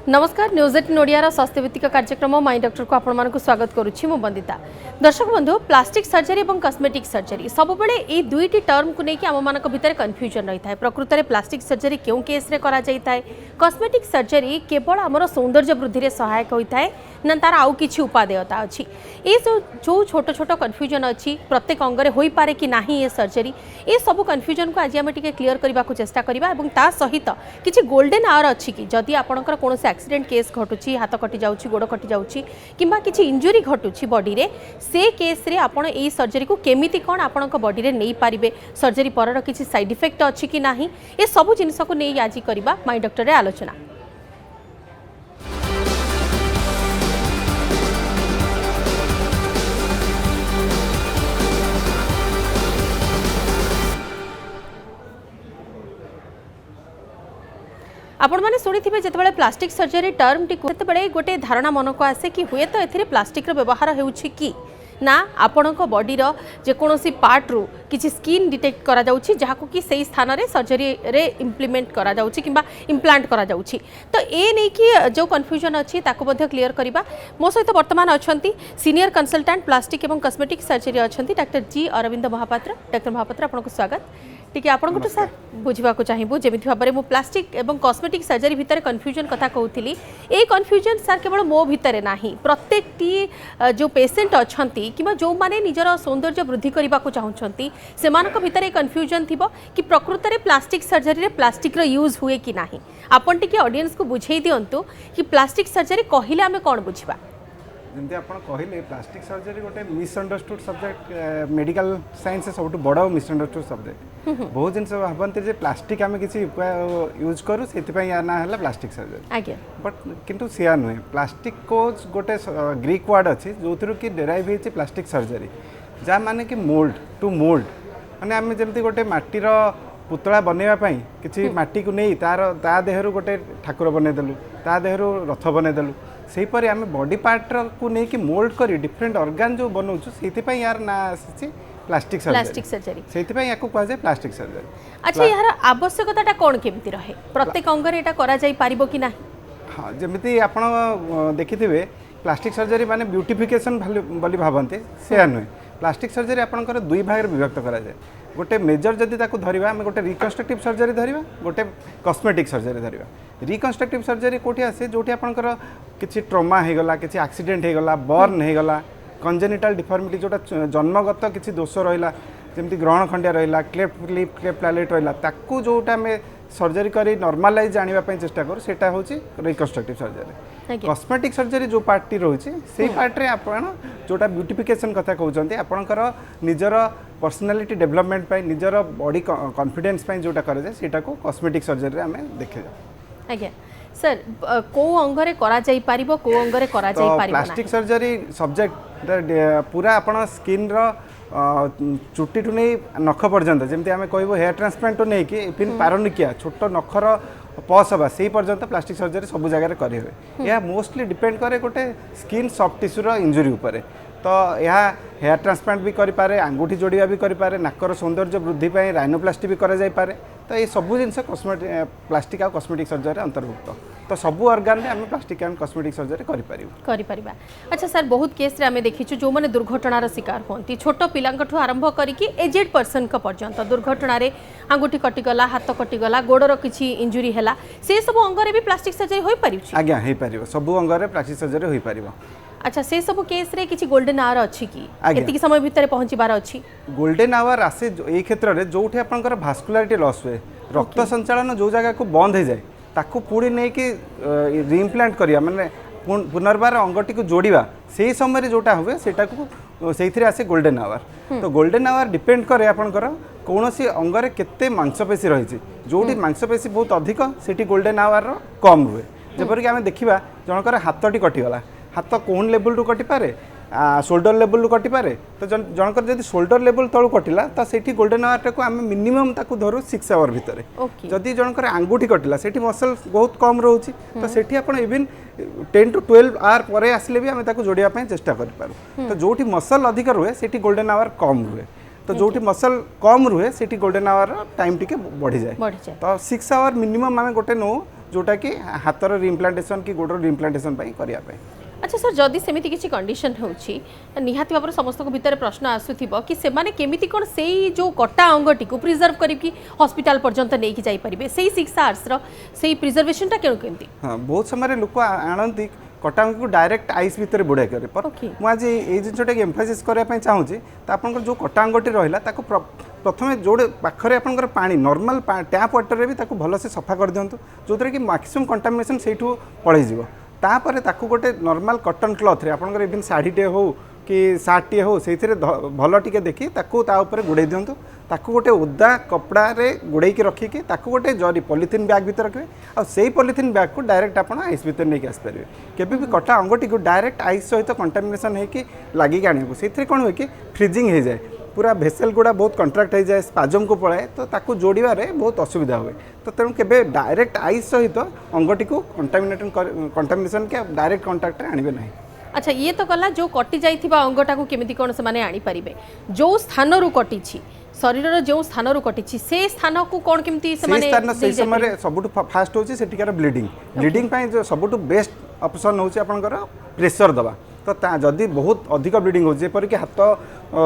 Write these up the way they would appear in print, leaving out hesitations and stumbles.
नमस्कार न्यूज 18 ओडिया स्वास्थ्य भित्तिक कार्यक्रम माई डॉक्टर को आपण स्वागत करुच्ची मु बंदिता। दर्शक बंधु प्लास्टिक सर्जरी और कॉस्मेटिक सर्जरी सब बड़े ये दुईटी टर्म को लेकिन आम मान भितर कन्फ्यूजन रही है। प्रकृत में प्लास्टिक सर्जरी क्यों केस रे करा जाई थाए, कॉस्मेटिक सर्जरी केवल आमर सौंदर्य वृद्धि में सहायक होता है ना तार आउ किछि उपादेयता अच्छी। ये जो छोट छोट कन्फ्यूजन अच्छी प्रत्येक अंगरे होई पारे कि नाही ये सर्जरी, ये सब कन्फ्यूजन को आज आम टिके क्लियर करने को चेष्टा करबा एवं ता सहित किछि गोल्डन आवर अच्छी कि जदि आपणकर कोनोसी एक्सीडेंट केस घटुची, हाथ कटि जाउची, गोड़ कटि जाउची किंबा किछि इंजुरी घटुची बॉडी रे, से केस रे आपण एई सर्जरी को केमिति कोन आपणक बॉडी रे नै पारिबे, सर्जरी परर किछि साइड इफेक्ट अच्छी कि नाही, ये सब जिनिस को नै आज करबा माई डॉक्टर रे आलोचना। आपण मैंने शुणी थे जिते प्लास्टिक सर्जरी टर्म टी गोटे धारणा मन को आसे कि हुए तो ए प्लास्टिक व्यवहार होउछि कि ना आपण बॉडीर जेकोसी पार्ट रु किसी स्किन डिटेक्ट करा जाउछि जहाको कि सही स्थान रे सर्जरी रे इम्प्लीमेंट करा जाउछि किंबा इम्प्लांट करा जाउछि। तो ए नै कि जो कन्फ्यूजन अच्छी ताको मध्ये क्लियर करबा। मो सहित वर्तमान अछंती सीनियर कंसल्टेंट प्लास्टिक एवं कॉस्मेटिक सर्जरी अछंती डॉक्टर जी अरविंद महापात्र। डॉक्टर महापात्र आपनको स्वागत। टिके आपन को सर बुझिबा को चाहिबो जेमिति भाबरे मो प्लास्टिक एवं कॉस्मेटिक सर्जरी भितर कन्फ्यूजन कथा कहउथिली, ए कन्फ्यूजन सर केवल मो भितर नाही प्रत्येक टी जो पेशेंट अछंती किबा जो माने निजर सौंदर्य वृद्धि करबा को चाहुछंती सेमानक भितर ए कन्फ्यूजन थिबो कि प्रकृत रे प्लास्टिक सर्जरी रे प्लास्टिक रो यूज हुए कि नाही। आपन टिके ऑडियंस को बुझेई दियंतु कि प्लास्टिक सर्जरी कहिले हमें कोन बुझिबा। जमी आप कहले प्लास्टिक सर्जरी गोटे मिसअंडरस्टूड सब्जेक्ट, मेडिकल साइंस सब बड़ मिसअंडरस्टूड सब्जेक्ट। बहुत जिन भावती प्लास्टिक आम किसी यूज करूँ से ना है प्लास्टिक सर्जरी, बट किंतु सिया नुहे। प्लास्टिक को गोटे ग्रीक वर्ड अच्छी जो कि डेराइव होती प्लास्टिक सर्जरी जहाँ माने कि मोल्ड टू मोल्ड, माने आम जमी गोटे माटीर पुतला बनवाई किसी माटी को नहीं ता देहरु गोटे ठाकुर बनईदेलु, ता देहरु रथ बनईदेलु, सेहीपरि आम बॉडी पार्ट को नहीं कि मोल्ड करी डिफरेंट ऑर्गन जो बनाऊँ से यार ना आसी प्लास्टिक सर्जरी से कह जाए प्लास्टिक सर्जरी। अच्छा यार आवश्यकता कौन केमती रहे प्रत्येक अंग एटा करा जाई पारिबो कि नाही। हाँ जमी आप देखिथे प्लास्टिक सर्जरी माने ब्यूटिफिकेशन बोली भावते से नुहे। प्लास्टिक सर्जरी आपंकर दुई भाग विभक्त करा जाए। गोटे मेजर जदि ताको धरिबा आम गोटे रिकन्स्ट्रक्टिव सर्जरी धरिबा, गोटे कॉस्मेटिक सर्जरी धरिबा। रिकन्स्ट्रक्टिव सर्जरी कोठी आसे जोठी आपनकर किछि ट्रॉमा हे गला, किछि एक्सीडेंट हे गला, बर्न हे गला, कंजेनिटल डिफॉर्मिटी जोटा जन्मगत किछि दोष रहिला जेमति ग्रहण खंडिया रहिला, क्लेफ्ट लिप, क्लेफ्ट पैलेट रहिला, ताकू जोटा में सर्जरी करी नॉर्मलाइज जानिबा पई चेष्टा करू सेटा होची रिकन्स्ट्रक्टिव सर्जरी। कॉस्मेटिक सर्जरी जो पार्टी रोची से पार्ट रे आपण जोटा ब्यूटिफिकेशन कथा कहउचंती आपणकर निजर पर्सनालिटी डेवलपमेंट पई निजर बॉडी कॉन्फिडेंस पई जोटा करे जाय सेटा को कॉस्मेटिक सर्जरी रे हमें देखे जा। आज्ञा सर को अंगरे करा जाई पारिबो को अंगरे करा जाई पारिबो ना। प्लास्टिक सर्जरी सब्जेक्ट पूरा आपण स्किन रो चुट्टी टू नहीं नख पर्यंत जमी आम कह हेयर ट्रांसप्लांट नहीं कि इवन पारनिकिया छोट नखर पस हवा से पर्यंत प्लास्टिक सर्जरी सब जगह करें। यह मोस्टली डिपेंड करे गोटे स्किन सॉफ्ट टिश्यूर इंजुरी उपर। तो यह हेयर ट्रांसप्लांट भी करें, आंगुठी जोड़िया भी करें, नाकर सौंदर्य वृद्धि राइनोप्लास्टी भी करें। तो ये सब जिनस कॉस्मेटिक प्लास्टिक और कॉस्मेटिक सर्जरी अंतर्भुक्त। तो सब ऑर्गन रे आम प्लास्टिक एंड कॉस्मेटिक सर्जरी करिपारिबा। अच्छा सर बहुत केस रे आम देखिछु जो माने दुर्घटनार शिकार होती छोट पिलांकठू आरंभ करिकि एजेड पर्सन का पर्यंत दुर्घटना रे आंगुठी कटिगला, हाथ कटिगला, गोड़र किछि इंजुरी हैला, से सब अंगरे भी प्लास्टिक सर्जरी होई पारिछि। आज्ञा होई पारिबो, सब अंगरे प्लास्टिक सर्जरी होई पारिबो। अच्छा से सब केस रे किछि गोल्डन आवर अछि कि केतिक समय भितर पहुंचीबार अछि। गोल्डन आवर आसे ए क्षेत्र रे जोठी आपनकर भास्कुलारिटी लॉस हुए, रक्त संचालन जो जगह को बंद हो जाए ताकू पुणी नहीं कि रिइम्प्लांट करिया माने पुनर्बार अंगटी को जोड़िबा से समय जोटा हुए सेटा को सेइथिरे आसे गोल्डन आवर। तो गोल्डन आवर डिपेंड करे आपनकर कौनसी अंगरे केते मांसपेशी रही जोटी मांसपेशी बहुत अधिक सेठी गोल्डन आवर कम हुए। जेपरिक आम देखा जनकर हाथटी कटिगला, हाथ कोन लेवल रु कटि पारे, शोल्डर लेवल रु कटि पारे। तो जनकर जदि शोल्डर लेवल तलू कटिला तो सेठी गोल्डन आवर को आम मिनिमम ताकू धरू 6 आवर भितर। जदि जनकर आंगुठी कटिला सेठी मसल बहुत कम रोची तो सेठी आपण इवन 10 to 12 आवर परे आसले भी आम ताकू जोड़िया पय चेष्टा करि पारू। तो जोठी मसल अधिक रुहे सेठी गोल्डन आवर कम रुहे। तो जोटी मसल कम रुहे सेठी गोल्डन आवर टाइम टिके बढ़ी जाए। तो 6 आवर मिनिमम आम गोटे नो जोटा कि हाथर रिइम्प्लांटेशन कि गोडर रिइम्प्लांटेशन करने। अच्छा सर, जदि सेमिति किसी कंडीशन होची निहाती भाव समस्त भितर प्रश्न आसुथिबो कि सेमाने केमिति कोन सेई जो कटा अंगटी को प्रिजर्व करिकि हॉस्पिटल पर्यंत नै कि जाई परिबे सेई 6 आवर्स रो सेई प्रिजर्वेशन टा केमिति? हां, बहुत समय लोक आनंती कटा अंग को डायरेक्ट आइस भितर बुड़ाई करे पर मु आज ये जिनटा एम्फासिस करने चाहूँगी तो आप जो कटा अंगटी रहा प्रथम जोड़े पाखे आपंकर पा नॉर्मल टैप वाटर भी भल से सफा कर दिंतु जो कि मैक्सिमम कंटामिनेशन से पलैज तापर ताकू गोटे नॉर्मल कॉटन क्लॉथ रे आपंकर इवन साड़ीटे हो कि सार्टटे हो से भल टिके देखी तापर गुड़े दिंतु ताकू गोटे ओदा कपड़ा रे गुड़े रखिकी ताकू गोटे जरी पॉलिथीन बैग भीतर रखिए और से पॉलिथीन बैग को डायरेक्ट आप आइस भीतर नहीं आसपारे केबे भी कटा अंगटी को डायरेक्ट आइस सहित कंटामिनेशन होगी लगिक आने से कौन हुए कि फ्रिजिंग हो जाए पूरा भेसेल गुड़ा बहुत कंट्राक्ट हो जाए स्पाजम को पलाए तो ताकू जोड़े बहुत असुविधा हुए तो तेणु केबे डायरेक्ट आइस सहित अंगटी को कंटामिनेशन के डायरेक्ट कंटाक्ट आने ना। अच्छा, ये तो गला जो कटि जाइथिबा अंगटा को केमिति कोन से माने आनी परिबे जो स्थान रु कटि छी शरीर जो स्थान रु कटि छी से स्थान को कोन केमिति से माने से समय सबुठ फास्ट होची सेटिकार ब्लीडिंग ब्लीडिंग पय जो सबुठ बेस्ट ऑप्शन होची आपनकर प्रेशर दबा तो जदि बहुत अधिक ब्लीडिंग हो जेपर कि हाथ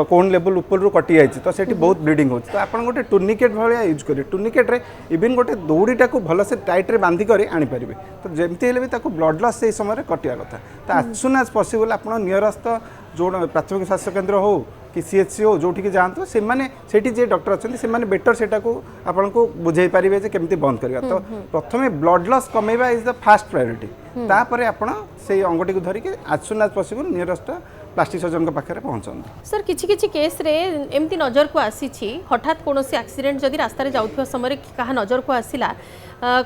कौन लेवल ऊपर कटि जाए तो सेठी बहुत ब्लीडिंग हो तो आप गोटे टूर्निकेट भाया यूज करेंगे टूर्निकेट रे इवन गोटे दौड़ीटा को भल से टाइट रे बांधी कर आनीपारे तो जमती हेल्ले भी ब्लड लस से समय कटिया कथा तो आज सुन आज पॉसिबल आप नियरेस्ट जो प्राथमिक स्वास्थ्य केन्द्र हो कि सीएचसी हो जो जातु से जे डॉक्टर अच्छा से बेटर से आपन को बुझे पारे केमती बंद करवा तो प्रथम ब्लड लस कमेवा इज द फास्ट प्रायोरिटी तापर आपण से अंगटी को धरिक आज सुन आज पॉसिबल नियरेस्ट प्लास्टिक सर्जन के पाखे पहुँचते। सर किछि केस रे एमती नजर को आसी हठात कौन एक्सीडेंट जदि रास्ता जाऊा समय क्या नजर को आसला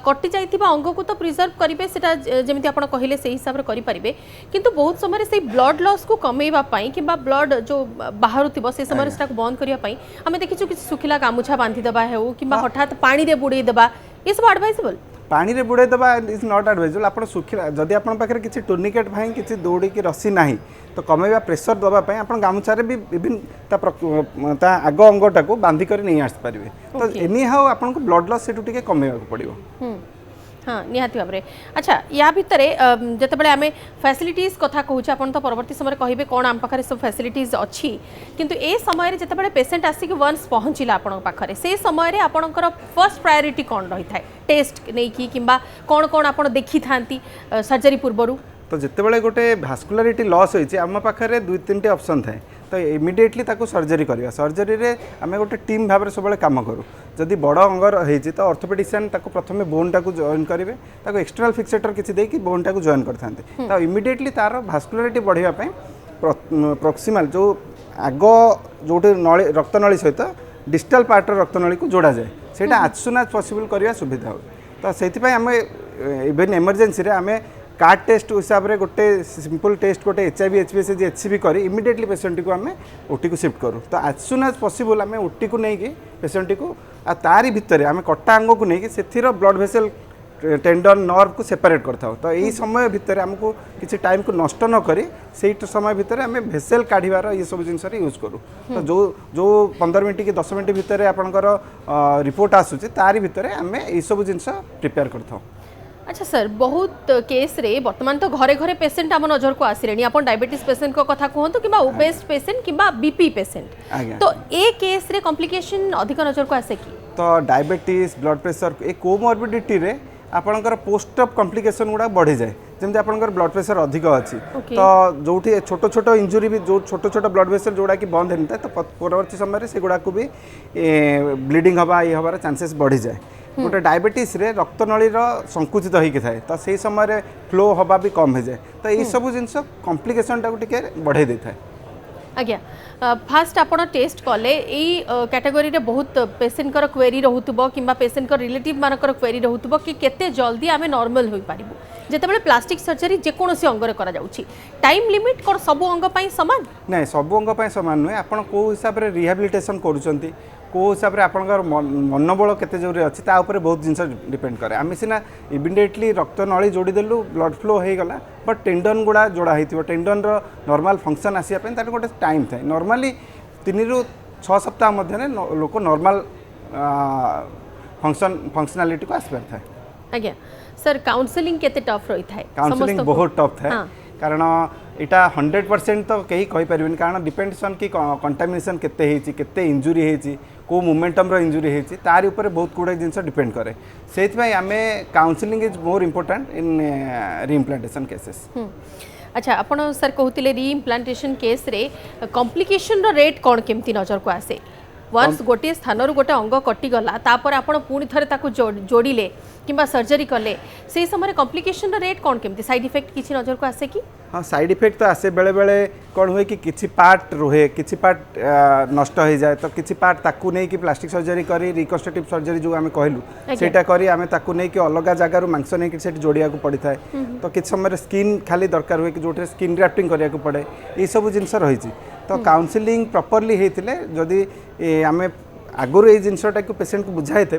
कटि जाइथिबा अंग को तो प्रिजर्व करेंगे सेटा जमी आप कहले से हिसाब से करेंगे किंतु बहुत समय से ब्लड लॉस को कमेवा कि ब्लड जो बाहर थी से समय से बंद करने आम देखीचु कि सुखिला गामुछा बांधिदेवा हो कि हठात पानी रे बुड़ेदेवा ये सब एडवाइजेबल पानी रे बुड़े दबा इज नॉट एडवाइजेबल आप सुखिला जदि आपन पाखे किसी टूर्निकेट भाई किसी दौड़ी की रस्सी ना तो कमेवा प्रेशर दवापाई आप गामुछारे भी इवन आग अंगटा को बांधिक नहीं आसपारे तो एनी हाउ आपन को ब्लड लॉस से कमेवा पड़ो। हाँ निहाती भाव में। अच्छा या भितर जितेबाला आम फैसिलिटीज कथा कहूँ आपन तो परवर्ती समय कहे कौन आम पाखे सब फैसिलिटीज अच्छी किंतु ए समय जितेबाला पेसेंट आसिक वन्स पहुँचला आपण पाखे से समय आपणकर फर्स्ट प्रायोरिटी कौन रही है टेस्ट नहीं कि कौन कौन आप देखी था सर्जरी पूर्वर तो जितेबाला गोटे भास्कुलारिटी लॉस होती आम पाखे 2-3 ऑप्शन थाए तो इमिडिएटली ताको सर्जरी करवा सर्जरी रे आम गोटे टीम भाव में सब काम करूँ जदि बड़ अंगर होती तो ऑर्थोपेडिशियन ताको प्रथम बोन टाक जॉइन करेंगे ताको एक्सटर्नल फिक्सेटर किसी देकी बोन टाक जॉइन करते तो इमिडिएटली तार भास्कुलारिटी बढ़ाई प्रॉक्सिमल जो आग जो नली रक्तनली सहित डिस्टल पार्ट रक्तनली को जोड़ा जाए से आज सुन आज पॉसिबल करवा सुविधा हो तो से आम इवन इमरजेंसी रे आम कार्ड टेस्ट हिसाब से गोटे सिंपल टेस्ट गोटे HIV HbS HCV कर इमिडिएटली पेशेंट को आम ओटी को शिफ्ट करूँ तो आज सुन आज पॉसिबल आम ओटी को लेकिन पेशेंट को तारी भितर आम कटा अंग को लेकिन से ब्लड भेसेल टेंडन नर्व को सेपरेट करता तो यही समय भितर आमको किसी टाइम को नष्ट न करी से समय भितर आम भेसेल काढ़ार ये सब जिन यूज करूँ तो जो 15 मिनट कि 10 मिनट भितर आपंकर रिपोर्ट आसूँ तारी भितर आम ये सब जिन प्रिपेयर करता। अच्छा सर बहुत केस रे वर्तमान तो घरे घरे पेसेंट आम नजर को आसिले आप डायबिटीज पेसेंट को कथा कहतु कि ओबेस पेसेंट कि बीपी पेसेंट तो ए केस रे कॉम्प्लिकेशन अधिक नजर को आसे कि तो डायबिटीज ब्लड प्रेशर ए कोमॉर्बिडिटी रे आपनकर पोस्ट ऑफ कॉम्प्लिकेशन गुड़ा बढ़ी जाए जमी आपनकर ब्लड प्रेशर अधिक अच्छी तो जो छोट छोट इंजुरी भी जो छोट छोट ब्लड प्रेशर जोड़ा कि बंद होता है तो परवर्ती समय से गुड़ा को भी ब्लीडिंग हवा ये हबार चांसेस बढ़ी जाए गोटे डायबिटीज रे रक्तनली संकुचित होके थाए तो से समय फ्लो हवा भी कम हो जाए तो ये सब जिन कॉम्प्लिकेशन टाक टिके बढ़ाई दे थाए। आज्ञा फास्ट आप टेस्ट कले यही कैटेगरी रे बहुत पेसेंट क्वेरी रोथुब कि पेसेंट रिलेटिव मानकर क्वेरी रोथुब कि केते जल्दी आम नॉर्मल हो पारिबु जितेबाला प्लास्टिक सर्जरी जेकोसी अंग करा जाउछि टाइम लिमिट कर सबु अंग पई समान नहीं सबु अंग पई समान नुहे आपण को हिसाब रे रिहैबिलिटेशन करूछंती को हिसाब से आपंकर मनोबल केते जरूरी अच्छी बहुत जिन डिपेंड करे आम सीना इमिडिएटली रक्त नली जोड़ीदेलु ब्लड फ्लो हो गला बट टेंडन गुड़ा जोड़ा हो टेंडन नॉर्मल फंक्शन आसापी तार गोटे टाइम थाए नॉर्मली 3 ରୁ 6 सप्ताह मध्य लोक नॉर्मल फंक्शनलिटी को आसपार थाए। आज्ञा सर काउंसलिंग केते टफ रही थाए काउंसलिंग बहुत टफ थाए कारण इटा 100% तो कहीं कहि परिबेन कारण डिपेंड्स ऑन कि कंटामिनेशन केते हेची केते इंजुरी हेची को मोमेंटम रो इंजुरी हेची तार ऊपर बहुत गुडे जिंस डिपेंड करे सेति भाई आमे counselling is more important in reimplantation cases अच्छा आपण सर कहूतिले रीइम्प्लांटेशन केस रे कॉम्प्लिकेशन रो रेट कोन केमती नजर को आसे वन्स गोटे स्थान रो गोटे अंग कटिगला तापर आपण पुणी थरे ताकू जोड़िले किंबा सर्जरी कले से समय कॉम्प्लिकेशन रो रेट कोन केमती साइड इफेक्ट किछि नजर को आसे कि हाँ साइड इफेक्ट तो आसे बेले बेले कौन हुए कि किसी पार्ट रुहे किसी पार्ट नष्ट हो जाए तो किसी पार्ट ताकू नहीं कि प्लास्टिक सर्जरी करी रिकन्स्ट्रक्टिव सर्जरी जो आम कहलु सेटा करी आमे ताकू नहीं कि अलग जगार मांस नहीं कि सेठी जोड़िया को पड़ी थाए तो किसी समय स्किन खाली दरकार हुए कि जो स्किन ग्राफ्टिंग करिया को पड़े ये सब जिनस रही तो काउंसलिंग प्रॉपर्ली होते जदि आमे आगुरी ये जिनसटा को पेशेंट को बुझाई थे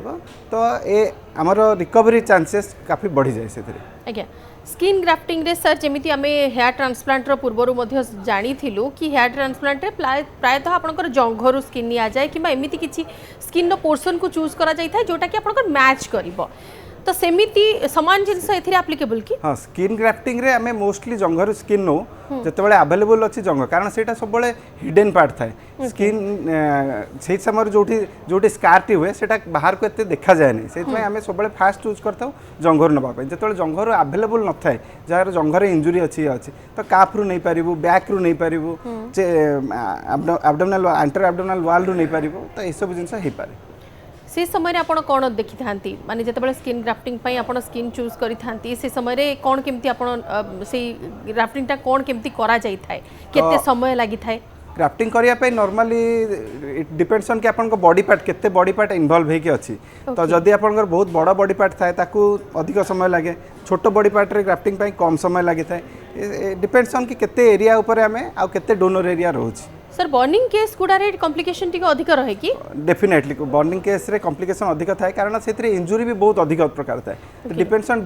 तो ये आमर रिकवरी चांसेस काफी बढ़ी जाए से आज्ञा स्किन ग्राफ्टिंग रे सर जमीती आमे हेयर ट्रांसप्लांट रो पूर्वरु मध्य जानी थिलु कि हेयर ट्रांसप्लांट रे प्रायतः आपनकर जंघरु स्किन नि आ जाए किबा एमिति किछि स्किन रो पोर्शन को चूज करा जाय थाय जोटा कि आपनकर मैच करिवो तो सेमिति समान जिनस एथिरे एप्लीकेबल कि हां स्किन ग्राफ्टिंग रे आमे मोस्टली जंघरु स्किन नो जतबेले अवेलेबल अछि जंघ कारण सेटा सबले हिडन पार्ट थाए स्किन सेही समय जोठी स्कारटी हुए सेटा बाहर को एते देखा जाय नै सेति में आमे सबले फास्ट चूज करथौ जंघरु नबा पे जतबेले जंघरु अवेलेबल न थाए जार जंघरे इंजुरी अछि तो काफ रु नै परिबु बैक रु नै परिबु एब्डोमिनल एंटर एब्डोमिनल वॉल रु नै परिबु तो ए सब जिंस हे पारे से समय रे आपण कोन देखि थांती माने जतबेले स्किन ग्राफ्टिंग पई आपण स्किन चूज करि थांती से समय रे कोन केमती आपण से ग्राफ्टिंग ता कोन केमती करा जाई थाए केते समय लागि थाए ग्राफ्टिंग करिया पे नॉर्मली इट डिपेंड्स ऑन कि आपन को बॉडी पार्ट केते बॉडी पार्ट इन्वॉल्व हे के अछि तो जदी आपन को बहुत बड़ा बॉडी पार्ट थाए ताकू अधिक समय लागे छोटो बॉडी पार्ट रे ग्राफ्टिंग पई कम समय लागि थाए डिपेंड्स ऑन कि केते एरिया ऊपर हमें आ केते डोनर एरिया रहउछि सर बर्निंग केस गुडा रे कॉम्प्लिकेशन टिक अधिक रहे कि डेफिनेटली बर्निंग केस रे कॉम्प्लिकेशन अधिक थाए कारण सेतरे इंजुरी भी बहुत अधिक प्रकार थाए तो डिपेंड्स ऑन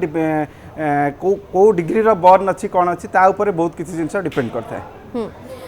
को डिग्री रो बर्न अछि कोन अछि ता ऊपर बहुत किछि जिंस डिपेंड करता है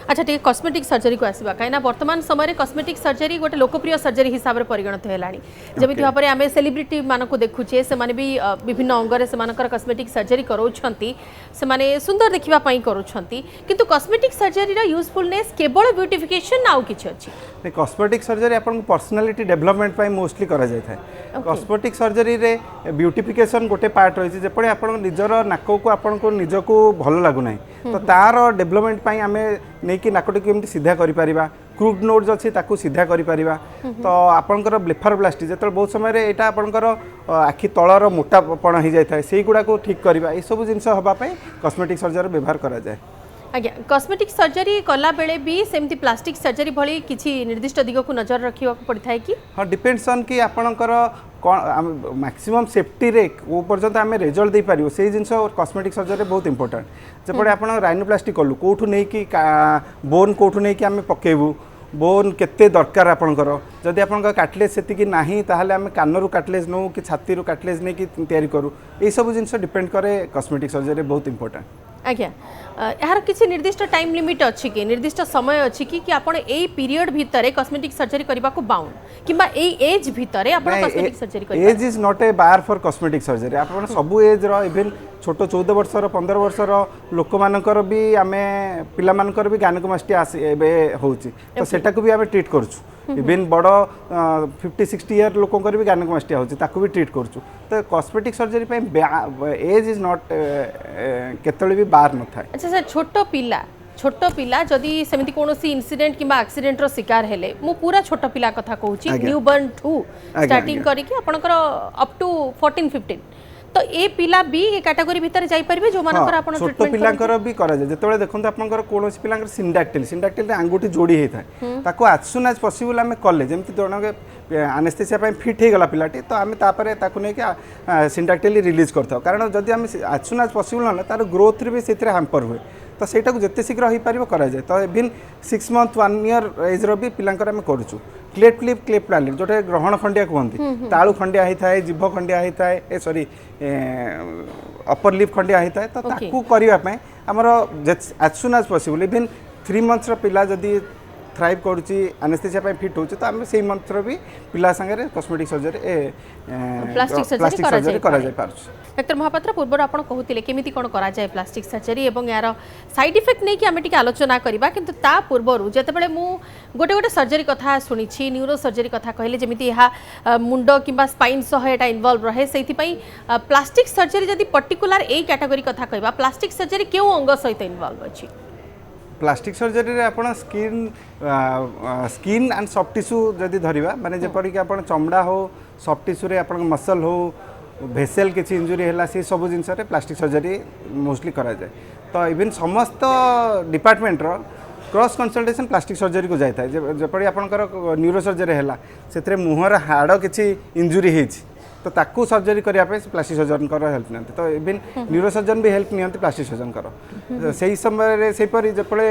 अच्छा ठीक कॉस्मेटिक सर्जरी को आसीबा काइना वर्तमान समय रे कॉस्मेटिक सर्जरी गोटे लोकप्रिय सर्जरी हिसाब रे परिगणित हेलानी जेमिति भाबरे आमे सेलिब्रिटी मानको देखुचे से माने भी विभिन्न अंग रे से मानकर कॉस्मेटिक सर्जरी करोछंती से माने सुंदर देखिबा पई करोछंती किंतु कॉस्मेटिक सर्जरी रा यूजफुलनेस केवल ब्यूटिफिकेशन नाउ किछ अछि ने कॉस्मेटिक सर्जरी आपन पर्सनालिटी डेवलपमेंट पई मोस्टली करा जाय थाए कॉस्मेटिक सर्जरी रे ब्यूटिफिकेशन गोटे पार्ट रही जे पडे आपन निजर नाको को आपन को निजको भलो लागु नै तो तार डेवलपमेंट पई आमे नै कि नाकोटी केमति सीधा करि परिबा क्रूड नोड्स अछि ताकू सीधा करि परिबा तो आपनकर ब्लेफारोप्लास्टी जेतल बहुत समय रे एटा आपनकर आखि तळर मोटापण हो जाय थाए सेही गुडा को ठीक करबा ए सब जिंस हबा पई कॉस्मेटिक सर्जरी व्यवहार करा जाय आज्ञा कॉस्मेटिक सर्जरी कला बेले भी सेमती प्लास्टिक सर्जरी भली किछि निर्दिष्ट दिग को नजर रखिवा पड़ि थाए कि हां डिपेंड्स ऑन कि आपनकर मैक्सिमम सेफ्टी रे को पर्यंत आमे रिजल्ट दे पारियो सेही जिंस कॉस्मेटिक सर्जरी बहुत इंपोर्टेंट जेपडे आपण राइनोप्लास्टी कलु कोठु नै कि बोन कोठु नै कि आमे पकेबु बोन केते दरकार आपनकर जदि आपनकर काटलेज सेति कि नाही ताहाले आमे कानरू काटलेज नो कि छाती रो काटलेज नै कि तयारी करू ए सब जिंस डिपेंड करे कॉस्मेटिक सर्जरी बहुत इंपोर्टेंट आज्ञा यार किसी निर्दिष्ट टाइम लिमिट अच्छी कि निर्दिष्ट समय अच्छी कि आपण एई पीरियड भितरे कॉस्मेटिक सर्जरी करबा को बाउंड किबा एई एज भितरे आपण कॉस्मेटिक सर्जरी करबा age is not a bar for cosmetic surgery आपण सब एज रो इवन छोट 14 वर्षर 15 वर्षर लोक मानकर भी आमे पिला मानकर भी गायनेकोमास्टिया एबे होउची तो सेटा को भी आमे ट्रीट करछु इवन बड़ 50-60 ईयर लोक भी गायनेकोमास्टिया होउची ताकू भी ट्रीट करछु तो कॉस्मेटिक सर्जरी पे एज इज नॉट केतले भी बार न थाए अच्छा सर छोट पिला जदि सेमिति कोनोसी इंसिडेंट किबा एक्सीडेंट रो शिकार हेले मु पूरा छोट पिला कथा कहूची न्यू बर्न 2 स्टार्टिंग करी कि आपनकर अप टू 14-15 तो ए पिला भी ए कैटेगरी भीतर जाई परबे जो मानकर आपन ट्रीटमेंट छोट पिलांकर भी करा जाय जेतेबेले देखंत आपनकर कोनोसी पिलांकर सिंडैक्टिल रे अंगूठी जोड़ी हे थाए ताको एज सुन एज पॉसिबल हमें कले जेमति दोनके एनेस्थेसिया पय फिट हे गला पिलाटी तो हमें तापरे ताको नै कि सिंडैक्टिल रिलीज करथाओ कारण जदि हम एज सुन एज पॉसिबल न तार ग्रोथ रे भी सेतरे हैम्पर हुए तो सेटा को जत्ते शीघ्र हो पारिबो करा जाय तो इवन 6 मंथ 1 ईयर एज रो भी पिलांकर हम करूछु क्लेफ्ट लिप क्लेफ्ट प्लानिंग जोटे ग्रहण खंडिया कहंती ताळु खंडिया हे थाए जिभ खंडिया हे थाए ए सॉरी अपर लिप खंडिया हे थाए तो ताकू करिवा पय हमर as soon as possible even 3 months रो पिला जदी थ्राइव करुच्ची एनेस्थेसिया फिट होची तो आम से मंत्र भी पिला संगे कॉस्मेटिक सर्जरी प्लास्टिक सर्जरी करा जाय पारछ। डॉक्टर महापात्र पूर्व आप कहते केमी कौन करा जाए प्लास्टिक सर्जरी और यार साइड इफेक्ट नहीं कि आम टे आलोचना करवा किंतु ता पूर्व जितेबाला मु गोटे गोटे सर्जरी कथा शुणी न्यूरो सर्जरी कथा कहले जमी मुंड कि स्पाइन सह यहाँ इनवल्व रहे से प्लास्टिक सर्जरी जदि पर्टिकुलर यही कैटेगरी कथा कहवा प्लास्टिक सर्जरी क्यों अंग सहित इनवल्व अच्छी प्लास्टिक सर्जरी रे आपण स्किन एंड सॉफ्ट टिश्यू जदि धरिबा माने जेपरि कि आपण चमड़ा हो सॉफ्ट टिश्यू रे आपण मसल हो भेसेल किसी इंजुरी है से सब जिनस प्लास्टिक सर्जरी मोस्टली करा जाए तो इवन समस्त डिपार्टमेंट रो क्रॉस कंसल्टेशन प्लास्टिक सर्जरी को जाता है जपरी आपंकर न्यूरो सर्जरी है से मुहर हाड़ किसी इंजुरी होती तो ताकू सर्जरी करने प्लास्टिक सर्जन हेल्प नि तो इवन न्यूरो सर्जन भी हेल्प नि प्लास्टिक सर्जन कर से समय सेपरी जपले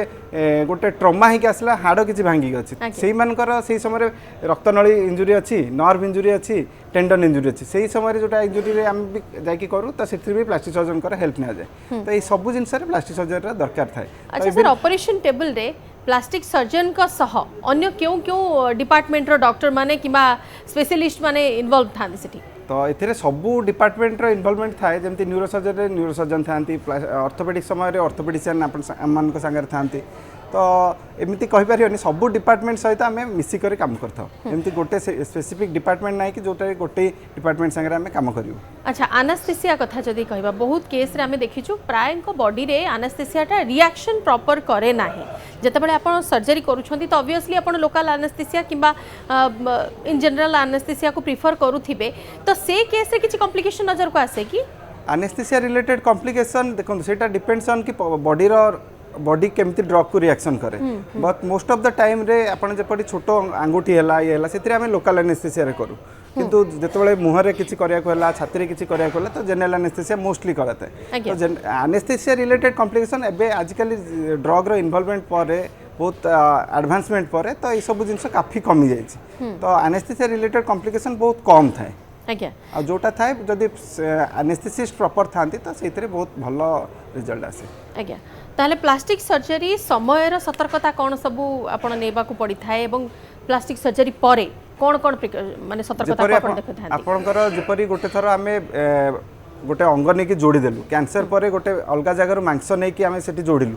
गोटे ट्रमा होगी आसला हाड़ किसी भांगिक अच्छी से मानकर से समय रक्तनली इंजुरी अच्छी नर्व इंजुरी अच्छी टेंडन इंजुरी अच्छी से समय जोटा इंजुरी आम भी जाकि करूँ तो से भी प्लास्टिक सर्जन हेल्प नि जाए तो ये सब जिनस प्लास्टिक सर्जरी दरकार थाए। अच्छा सर ऑपरेशन टेबल रे प्लास्टिक सर्जन का सह अन्य क्यों क्यों डिपार्टमेंट रो डॉक्टर माने किबा स्पेशलिस्ट माने इन्वॉल्व थांदी सेठी तो ये सबू डिपार्टमेंट रो इन्वॉल्वमेंट थाए जमती न्यूरो सर्जरी न्यूरो सर्जन थांती ऑर्थोपेडिक समय ऑर्थोपेडिशियन मान सागर थांती तो एमती कहीपर सबू डिपार्टमेंट सहित आम मिसिक काम करते गोटे स्पेसिफिक डिपार्टमेंट ना कि जोटा गोटे डिपार्टमेंट सागर आम काम करूँ। अच्छा आनास्थेसिया कथा जदि कहबा बहुत केस रे आमे देखिछु प्राय बॉडी रे आनास्थेसियाटा रिएक्शन प्रॉपर करे नाही जेतेबेले आपण सर्जरी करूछंती तो ऑब्वियसली आपण लोकल आनास्थेसिया किंबा इन जनरल आनास्थेसिया को प्रिफर करूथिबे तो से केस रे किछि कॉम्प्लिकेशन नजर को आसे कि आनास्थेसिया रिलेटेड कॉम्प्लिकेशन देखो सेटा डिपेंड्स ऑन कि बॉडी रो बॉडी केमती ड्रग को रिएक्शन करे but most of the time रे आपण जेपडी छोट आंगुठी हैला ये हैला सेतिर आमे लोकल एनेस्थेसिया रे करू किंतु जेतेबेले मुहरे किछि करिया को हैला छाती रे किछि करिया को हैला तो जनरल एनेस्थेसिया मोस्टली करते तो एनेस्थेसिया रिलेटेड कॉम्प्लिकेशन एबे आजकल ड्रग रो इन्वॉल्वमेंट पर बहुत एडवांसमेंट पर तो ये सब जिनस काफी कमी जाइछि तो एनेस्थेसिया रिलेटेड कॉम्प्लिकेशन बहुत कम थाए आ जोटा थाए जदि एनेस्थेसिस्ट प्रॉपर थांती तो सेतिर बहुत भलो रिजल्ट आसे। आज्ञा ताहले प्लास्टिक सर्जरी समयर सतर्कता कौन सबू आपण नेबा को पड़ी थाए एवं प्लास्टिक सर्जरी परे कौन कौन माने सतर्कता आपण देखै थांती आपणकर जेपरी गोटे थरो आमे गोटे अंग नै कि जोड़ी देलु कैंसर परे गोटे अलगा जगह मांस नै कि आमे सेठी जोड़िलु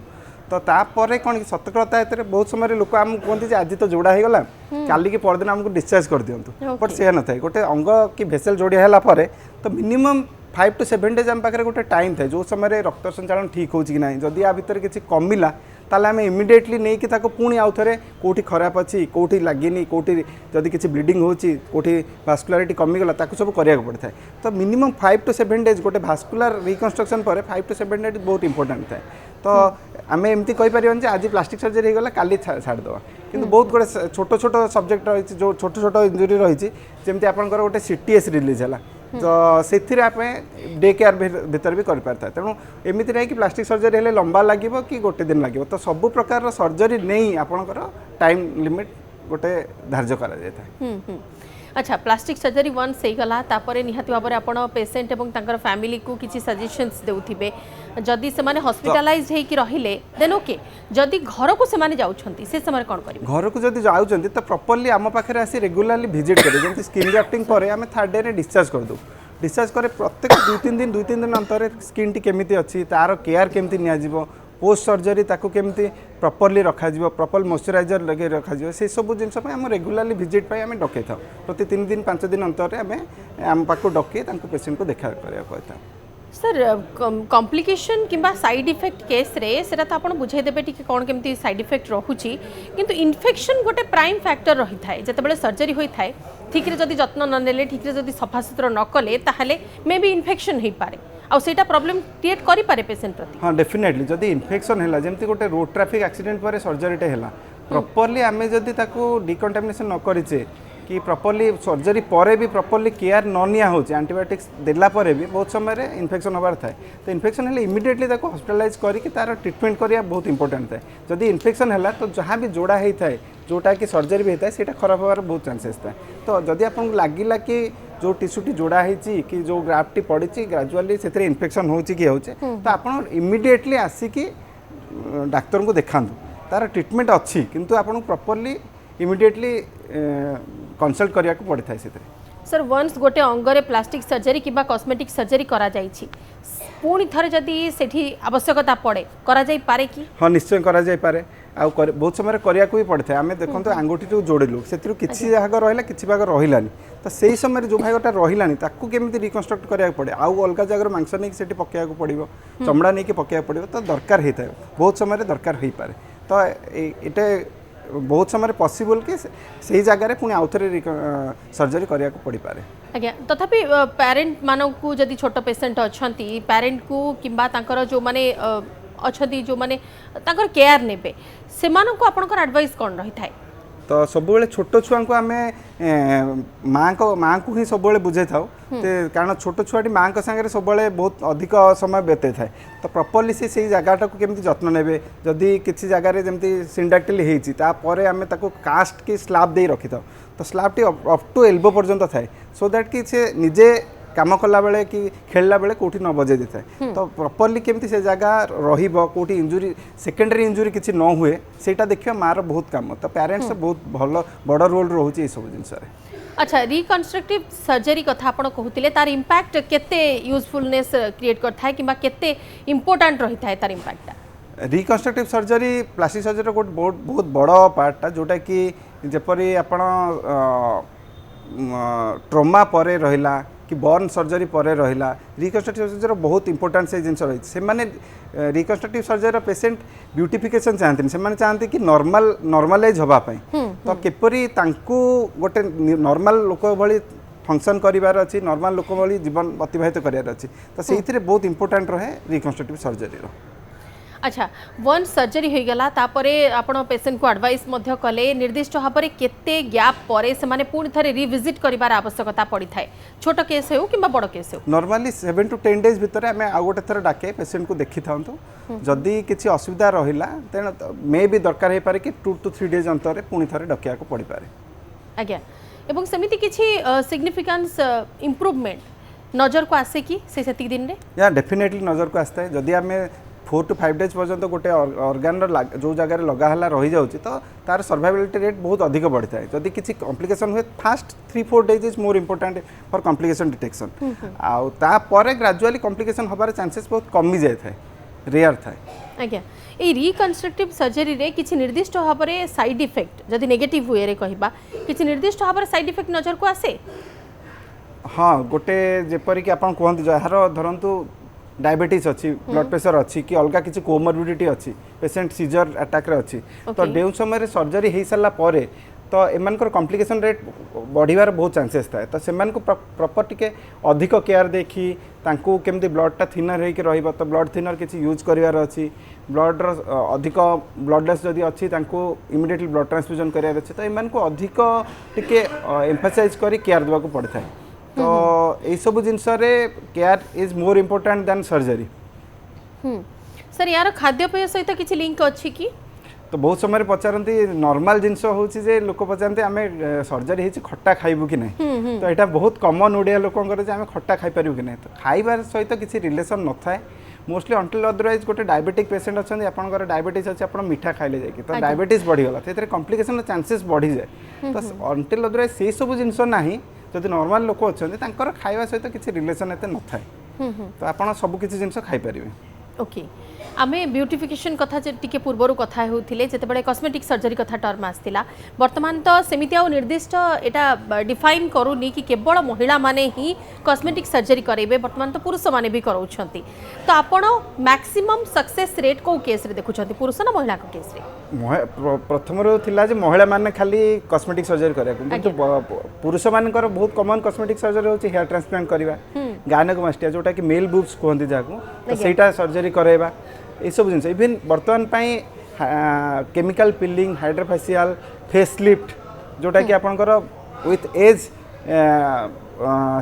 तो तापर कौन कि सतर्कता एतरे बहुत समय लोक आम कहते आज तो जोड़ा हो गला काली की परदिन आमको डिस्चार्ज कर दिंतु बट से न था गोटे अंग कि भेसेल जोड़ी है तो मिनिमम 5 to 7 days आम पाखे गोटे टाइम था जो समय रक्त संचालन ठीक हो कि ना जदि आ भितर किसी कमिला ताले आम इमिडिएटली नहीं कि पुणी आउ थे कौटी खराब अच्छी कौटी लगिनी कौटी जदि किसी ब्लीडिंग होची कौटी भास्कुलारिटी कमिगला ताकू सब करिया पड़ता है तो मिनिमम 5 to 7 days गोटे भास्कुलार रिकन्स्ट्रक्शन पर 5 to 7 days बहुत इंपोर्टेंट था तो आम एमती कहीपर आज प्लास्टिक सर्जरी होगा काली छाड़देवा किंतु बहुत गोटे छोट छोट सब्जेक्ट रही जो छोट छोट इंजुरी रही जमी आपंकर गोटे सीटीएस रिलीज है तो से डे केयर भीतर भी कर पारता तेणु एमती नहीं कि प्लास्टिक सर्जरी हेल्ले लंबा लगे कि गोटे दिन लगे तो सब प्रकार सर्जरी नहीं आपंकर टाइम लिमिट गोटे धार्य कर। अच्छा प्लास्टिक सर्जरी वन्स हो गला तापर निहाती भाव में आपण पेसेंट एवं तांकर फैमिली को किसी सजेशंस देउथिबे जदि से माने हॉस्पिटलाइज्ड हे कि रहिले देन ओके जदि घर को से माने जाउछंती से समय कोन करिवे घर को जदि जाउछंती तो प्रॉपर्ली आम पाखरे आसी रेगुलरली विजिट करे जेंति स्किन ग्राफ्टिंग परे आमे थर्ड डे रे डिस्चार्ज कर दो डिस्चार्ज करे प्रत्येक 2-3 दिन अंतर स्किन टी केमिति अछि तार केयर केमिति निया जिवो पोस्ट सर्जरी ताकू केमती प्रॉपर्ली रखा प्रॉपर मॉइस्चराइजर लगे रखा से सब जिनस आम रेगुलरली विजिट पाई आम डकई था प्रति 3 दिन 5 दिन अंतर आम पाक डकई पेशेंट को देखा करता। सर कॉम्प्लिकेशन किंबा साइड इफेक्ट केस रे सेटा तो आपण बुझाई देबे कि कौन केमती साइड इफेक्ट रहुची किंतु इन्फेक्शन गोटे प्राइम फैक्टर रही थाए जेतेबेले सर्जरी होई थाए ठीक रे जदी जत्न न नेले ठीक रे जदी सफा सुतरा न कले ताहले मे बी इन्फेक्शन होई पारे आ सेटा प्रॉब्लम क्रिएट करि पारे पेशेंट प्रति। हाँ डेफिनेटली जदी इन्फेक्शन हैला जेमती गोटे रोड ट्रैफिक एक्सीडेंट पर सर्जरी टे हैला प्रॉपर्ली आमे जदी ताको डिकंटामिनेशन न करिचे कि प्रॉपर्ली सर्जरी पर भी प्रॉपर्ली केयर न निया होचे एंटीबायोटिक्स देला पर भी बहुत समय इन्फेक्शन होबार थाए तो इन्फेक्शन हेले इमिडिएटली ताको हॉस्पिटलाइज करके तार ट्रीटमेंट करिया बहुत इंपोर्टेंट थाए जदी इन्फेक्शन हैला तो जहाँ भी जोड़ा होई थाए जोटा कि सर्जरी भी होता है सेटा खराब होबार बहुत चांसेस थाए तो जदी आपन लागिला कि जो टिश्यूटी जोड़ा होती कि जो ग्राफ्टी पड़ी ग्राजुअली से इन्फेक्शन हो कि होचे तो आप इमिडिएटली आसिकी डाक्तर को देखातु तार ट्रीटमेंट अच्छी किंतु आपन प्रॉपर्ली इमिडिएटली कंसल्ट करिया को पड़ता है से सर वन्स गोटे अंगरे प्लास्टिक सर्जरी किंबा कॉस्मेटिक सर्जरी करा जाइछि पुणी थरे जदि सेठी आवश्यकता पड़े करा जाई पारे कि हाँ निश्चय करा जाई पारे आ बहुत समय करिया को भी पड़ता है आमे देखंतु आंगुठी तो जोड़िलु सेतिरु किछि भाग रहिला किछि भाग रहिलानी तो सेही समय जो भागटा रहिलानी ताकू केमिति रिकंस्ट्रक्ट करिया पड़े आउ अलगा जगह मांस नहीं सेठी पकेया को पड़िबो चमड़ा नहीं कि पकेया पड़िबो तो दरकार हेता है बहुत समय दरकार हेई पारे तो एटे बहुत समय पॉसिबल कि सही जगह पुणी आउ थे सर्जरी करिया को पड़ी पारे आज्ञा तथापि पेरेंट मानकू जदि छोट पेसेंट अच्छी पेरेंट को किंबा तांकर जो माने अच्छी जो माने तांकर केयर नेबे से मानकू आपनकर एडवाइस कोन रही थाए तो सब छोट छुआ को आम माँ को ही सब बुझे था कारण छोट छुआटी माँ सागर सब बहुत अधिक समय बेते थाए तो प्रॉपर्ली से जगह को केमती जत्न नेबे जदि किसी जगह जमी सिंडाक्टिली होती आम कास्ट की स्लाब दे रखी था तो स्लाब टी अप टू एल्बो पर्यंत थाए सो दैट कि से निजे काम कला बेले कि खेलला बेले कोठी न बजे देता है तो प्रॉपर्ली केमती से जगह रहिबो कोठी इंजुरी सेकेंडरी इंजुरी किछि न हुए सेटा देखिया मार बहुत काम तो पेरेंट्स बहुत भलो बड़ रोल रहउची ए सब जिंस रे अच्छा रिकंस्ट्रक्टिव सर्जरी कथा आपण कहूतिले तार इंपैक्ट केते यूजफुलनेस क्रिएट करथाय किबा केते इंपोर्टेंट रहिथाय तार impact reconstructive surgery plastic surgery को बहुत बड़ पार्टा जोटा कि जेपरी आपण ट्रॉमा परे रहिला कि बर्न सर्जरी पर रहा रिकंस्ट्रक्टिव सर्जरी बहुत इंपोर्टेंट से जिन रही से माने रिकंस्ट्रक्टिव सर्जरी पेशेंट ब्यूटिफिकेशन चाहते से चाहते कि नॉर्मलाइज होगापाई तो किपरि तांकू गोटे नॉर्मल लोक भली फंक्शन करिवार अछि नॉर्मल लोक भली जीवन अतिबाहित करिवार अछि तो सेइथिरे बहुत इंपोर्टेंट रहे रिकंस्ट्रक्टिव सर्जरी रो अच्छा वन सर्जरी हो गला तापरे आपण पेशेंट को एडवाइस मध्य कले निर्दिष्ट भाव में केते गैप परे से माने पुणी थरे रिविजिट करिवार आवश्यकता पड़ी थाए छोट केस हो कि बड़ केस हो नॉर्मली 7 to 10 डेज भितर आम आ गोटे थर डाके पेशेंट को देखि थांतु जदि किछि असुविधा रहिला तेन मे भी दरकार हे पारे कि 2 to 3 डेज अंतर पुणी थरे डकिया को पड़ी पारे आज्ञा एवं सेमिति किछि सिग्निफिकेंस इंप्रूवमेंट नजर को आसे कि से सेति दिन रे या डेफिनेटली नजर को आस्ता है जदि आम 4 to 5 डेज पर्यंत गोटे ऑर्गन जो जगह लगाला रही जाऊँगी तो तार सर्वाइवलिटी रेट बहुत अधिक बढ़ी है जदि किसी कॉम्प्लिकेशन हुए first 3-4 days is more important for complication detection आउे ग्रेजुअली कॉम्प्लिकेशन हबार चांसेस बहुत कमी जाए रेयर थाए आज्ञा ये रिकंस्ट्रक्टिव सर्जरी रे किछि निर्दिष्ट भाव में साइड इफेक्ट जदि नेगेटिव हुए रे कहबा किछि निर्दिष्ट भाव में साइड इफेक्ट नजर को आसे हाँ गोटे जेपरी कि आपन कहंती जहार धरंतु डायबिटीज अच्छी ब्लड प्रेशर अच्छी कि अलग किसी कोमोर्बिडिटी अच्छी पेशेंट सीजर अटैक रे अच्छी तो डेउ समय सर्जरी हो सारा पर तो एमानकर कॉम्प्लिकेशन रेट बढ़िबार बहुत चांसेस थाए तो सेमान को प्रॉपर टिके अधिक केयर देखी तांको केमती ब्लडटा थिनर होइके रहइबो तो ब्लड थिनर किसी यूज करिवार अच्छी ब्लड अधिक ब्लडलेस जदि अच्छी तांको इमिडिएटली ब्लड ट्रांसफ्यूजन करिवार अच्छी तो एमान को अधिक टिके एम्फसाइज करी केयर देबा को पड़ता है तो ये सब जिनस care is more important than surgery sir यार खाद्यपेय सहित किसी लिंक अच्छी कि तो बहुत समय पचारती नॉर्मल जिनस होची जे लोक पचारती आम सर्जरी होती खट्टा खाइबु कि नहीं तो यहाँ बहुत कमन ओडिया लोकंर आम खट्टा खाई पारू कि नहीं तो खाइबार सहित किसी रिलेशन न थाए मोस्टली अंटिल अदरवाइज गोटे डायबिटिक पेशेंट अच्छा आपंकर डायबिटीज अच्छे आप मीठा खाइले जाए तो डायबिटीज बढ़ीगला तो कॉम्प्लिकेशन चांसेस बढ़ी जाए तो अंटिल अदरवाइज से सब जिनस नहीं जदि नॉर्मल लोक अच्छा खाଇବା सहित किसी रिलेशन एते न थाए तो आप सब किसी जिनस खाई पारिबे ओके आमे ब्यूटिफिकेशन कथा टिके पूर्वर कथा होउथिले जेतेबेले कॉस्मेटिक सर्जरी कथा टर्म आस्तिला वर्तमान तो सेमिति आ निर्दिष्ट एटा डिफाइन करूनी कि केवल महिला माने ही कॉस्मेटिक सर्जरी करेबे वर्तमान तो पुरुष माने भी कराउछंती तो आपण मैक्सिमम सक्सेस रेट को केस रे देखुछंती पुरुष ना महिला को केस रे प्रथम रो थिला जे महिला माने खाली कॉस्मेटिक सर्जरी करे किंतु पुरुष मानकर बहुत कॉमन कॉस्मेटिक सर्जरी होची हेयर ट्रांसप्लांट करबा गायनेकोमास्टिया जोटा कि मेल बुब्स कहंती जाको तो सेटा सर्जरी करेबा ये सब जिन इवन बर्तमान केमिकल पिलिंग हाइड्रोफेशियल फेस लिफ्ट जोटा कि आपंकर विथ एज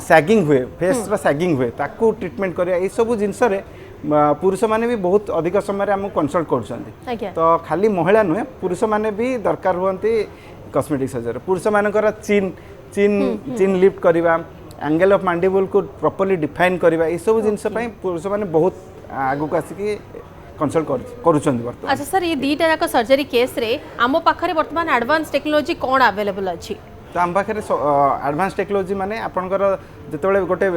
सैगिंग हुए फेस सैगिंग हुए ताकू ट्रीटमेंट करिया ये सब जिनस पुरुष माने भी बहुत अधिक समय आमको कंसल्ट कर तो खाली महिला नुहे पुरुष माने भी दरकार हुए कॉस्मेटिक सर्जरी पुरुष मानकर चिन चिन चिन लिफ्ट करवा एंगल ऑफ मैंडिबल को प्रॉपर्ली डिफाइन करवा ये सब जिनस पुरुष माने बहुत आगु आसिक कनसल्ट करूछंती वर्तमान। अच्छा सर ये दीटा जाक सर्जरी केस रे आम पाखरे वर्तमान एडवांस टेक्नोलॉजी कौन अवेलेबल अछि तो आम पाखे एडवांस टेक्नोलॉजी माने आपनकर जेतेबेले गोटे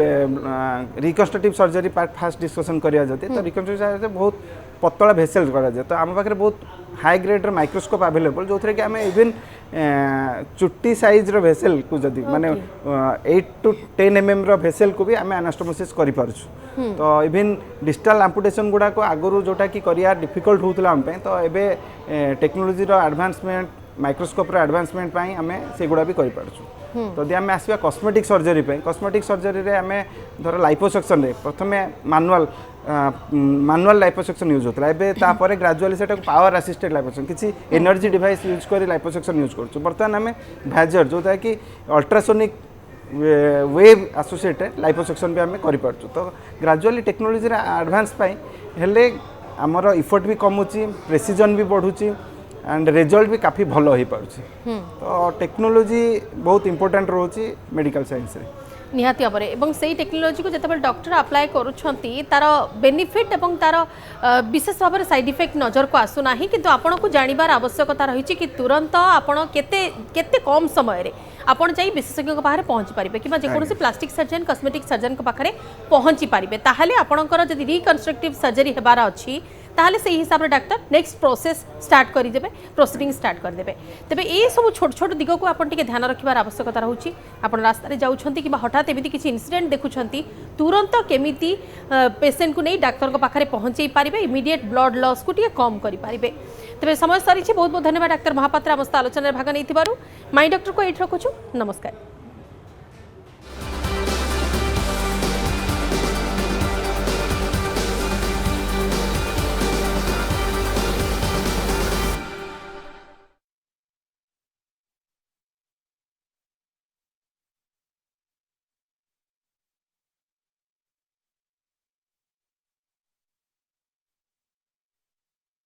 reconstructive surgery part fast discussion करिया जते तो रिकन्स्ट्रक्टिव सर्जरी बहुत पतला भेसेल करा जाए तो आम पाखे बहुत हाई ग्रेड माइक्रोस्कोप अवेलेबल जो थे कि आम इवन चुट्टी साइज रो भेसेल को जदि माने 8 to 10 mm रो भेसेल को भी आम एनास्टोमोसिस करि पारछु तो इवन डिजिटल एम्पुटेशन गुडा को आगुरु जोटा कि करिया डिफिकल्ट होतला हम पे तो एबे टेक्नोलॉजी रो एडवांसमेंट माइक्रोस्कोप रो एडवांसमेंट पाई आमे सेगुडा भी करि पारछु तो दि आमे आसीबा कॉस्मेटिक सर्जरी पे कॉस्मेटिक सर्जरी रे आमे धर लाइपोसक्शन रे प्रथमे मानुअल लाइपोसक्शन यूज होता है तापर ग्राजुअली सेटा पावर असिस्टेड लाइपोसक्शन किसी एनर्जी डिवाइस यूज कर लाइपोसक्शन यूज कर बर्तमान आम भाजर जोटा कि अल्ट्रासोनिक वेव एसोसिएटेड लाइपोसक्शन भी आम कर तो ग्राजुअली टेक्नोलॉजी एडवांस पाई हेले आमर इफर्ट भी कमुची प्रेसिजन भी बढ़ुची एंड रिजल्ट भी काफी भल हो पारुची तो टेक्नोलॉजी बहुत इंपोर्टेंट रोची मेडिकल साइंस रे निहाती भाव में से टेक्नोलोजी को जिते डॉक्टर अप्लाई करुँच तार बेनिफिट और तार विशेष भाव में साइड इफेक्ट नजर को आसुना किंतु आपन को जानवर आवश्यकता रही कि तुरंत आपड़ केते कम समय रे आपड़ जाई विशेषज्ञ पाखे पहुँची पारे कि जेकोसी प्लास्टिक सर्जन कॉस्मेटिक सर्जन पाखे पहुँची पारे ताहले आपणकर जदि रिकन्स्ट्रक्टिव सर्जरी हेबार अच्छी ताहले से हिसाब रे डॉक्टर नेक्स्ट प्रोसेस स्टार्ट करदेवे प्रोसीडिंग स्टार्ट करदेवे तेबे ये सब छोट छोट दिग को आपन टिके ध्यान रखिबार आवश्यकता रहउची आपन रास्ता रे जाउछंती कि हठात एमिति किछि इंसिडेंट देखुछंती तुरंत केमिति पेशेंट को नहीं डॉक्टर को पाखरे पहुंचई पारिबे इमीडिएट ब्लड लॉस को टिके कम करि पारिबे तेबे समय सरीछि बहुत बहुत धन्यवाद डॉक्टर महापात्र आम आलोचना भाग नहीं माई डॉक्टर को एठ रखुछु नमस्कार।